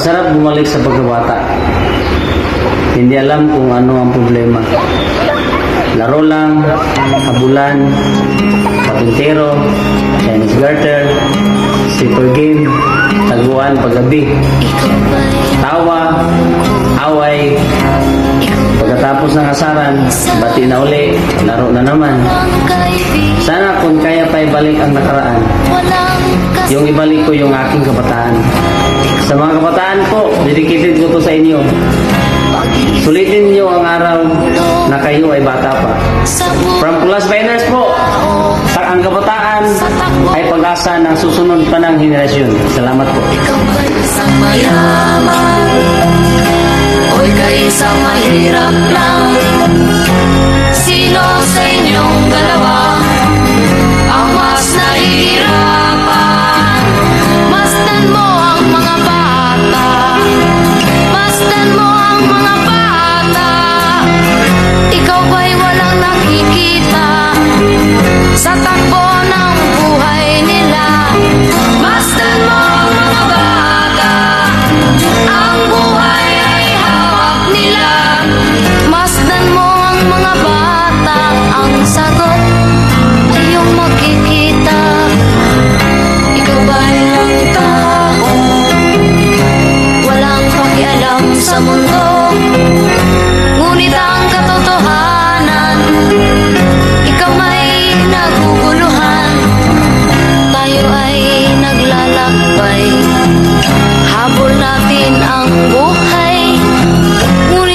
Masarap bumalik sa pagkabata. Hindi alam kung ano ang problema. Laro lang, habulan, patintero, Chinese garter, stripper game, taguan paggabi, tawa, away. Pagkatapos ng asaran, bati na uli, laro na naman. Sana kung kaya pa ibalik ang nakaraan, yung ibalik ko yung aking kabataan. Sa mga kabataan ko, dedicated ko to sa inyo. Sulitin niyo ang araw na kayo ay bata pa. From Pulas Bainers po, ang kabataan ay pag-asa ng susunod pa ng henerasyon. Salamat po. Ikaw ba isang mayaman? O ika'y isang mahirap lang? Sino sa inyong dalawa ang mas nahihirapan? Masdan mo ang mga bata, masdan mo ang mga bata. Ikaw ba'y walang nakikita sa takbo ng buhay nila? Masdan mo ang mga bata, ang buhay ay hawak nila. Masdan mo ang mga bata, ang sagot ay iyong makikita. Ikaw ba'y lang tao, walang pakialam sa mundo, ngunit ang katotohanan, ikaw ay naguguluhan. Tayo ay naglalakbay, habol natin ang buhay, ngunit